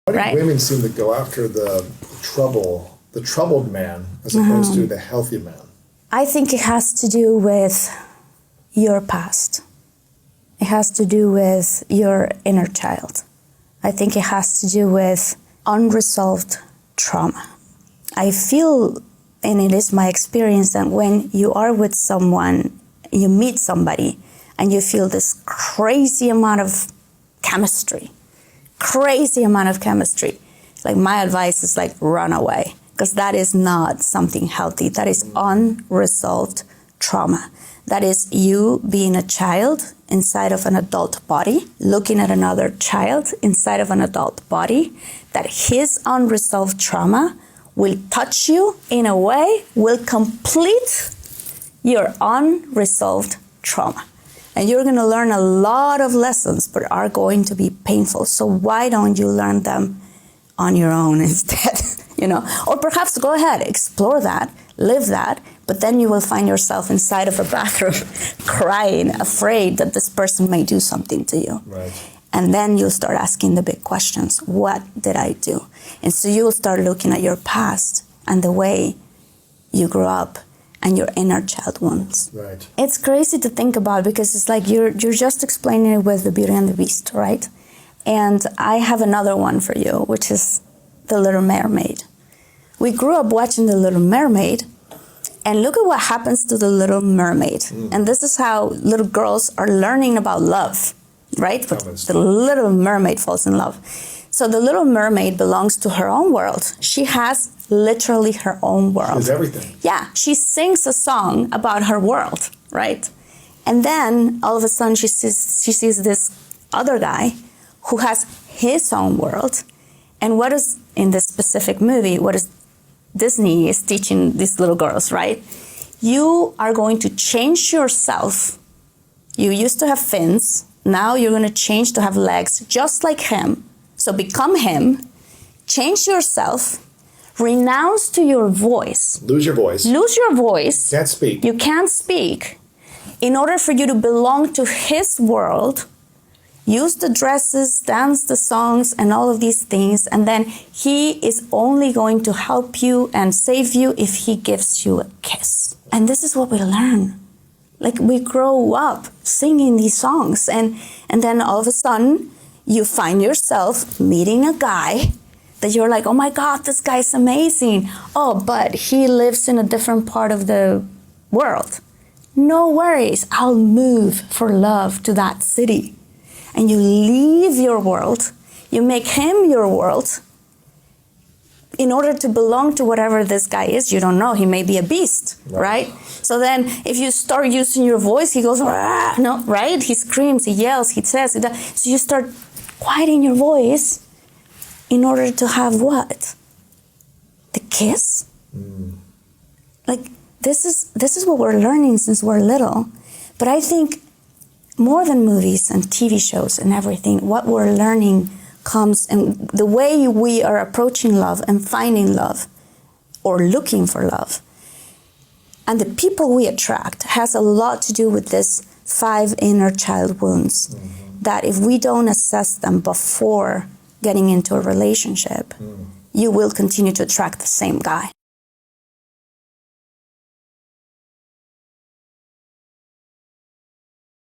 Why do right? women seem to go after the troubled man as opposed to the healthy man? I think it has to do with your past. It has to do with your inner child. I think it has to do with unresolved trauma. I feel, and it is my experience, that when you are with someone, you meet somebody, and you feel this crazy amount of chemistry, like my advice is like run away, because that is not something healthy. That is unresolved trauma. That is you being a child inside of an adult body, looking at another child inside of an adult body, that his unresolved trauma will touch you in a way, will complete your unresolved trauma. And you're going to learn a lot of lessons, but are going to be painful. So why don't you learn them on your own instead? Or perhaps go ahead, explore that, live that, but then you will find yourself inside of a bathroom crying, afraid that this person may do something to you. Right. And then you'll start asking the big questions. What did I do? And so you'll start looking at your past and the way you grew up and your inner child wounds. Right. It's crazy to think about, because it's like you're just explaining it with the Beauty and the Beast, right? And I have another one for you, which is The Little Mermaid. We grew up watching The Little Mermaid, and look at what happens to the Little Mermaid. And this is how little girls are learning about love, right? But the Little Mermaid falls in love. So the Little Mermaid belongs to her own world. She has literally her own world. She has everything. Yeah, she sings a song about her world, right? And then all of a sudden she sees this other guy who has his own world. And what is, in this specific movie, what is Disney is teaching these little girls, right? You are going to change yourself. You used to have fins. Now you're going to change to have legs just like him. So become him. Change yourself. Renounce to your voice. Lose your voice. Lose your voice. Can't speak. You can't speak. In order for you to belong to his world, use the dresses, dance the songs, and all of these things. And then he is only going to help you and save you if he gives you a kiss. And this is what we learn. Like, we grow up singing these songs. And then all of a sudden, you find yourself meeting a guy that you're like, oh my God, this guy's amazing. Oh, but he lives in a different part of the world. No worries, I'll move for love to that city. And you leave your world, you make him your world. In order to belong to whatever this guy is, you don't know, he may be a beast, right? So then if you start using your voice, he goes, ah, no, right? He screams, he yells, he says, he does. So you start quieting your voice in order to have what? The kiss? Like, this is what we're learning since we're little. But I think more than movies and TV shows and everything, what we're learning comes in the way we are approaching love and finding love or looking for love. And the people we attract has a lot to do with this 5 inner child wounds, that if we don't assess them before getting into a relationship, you will continue to attract the same guy.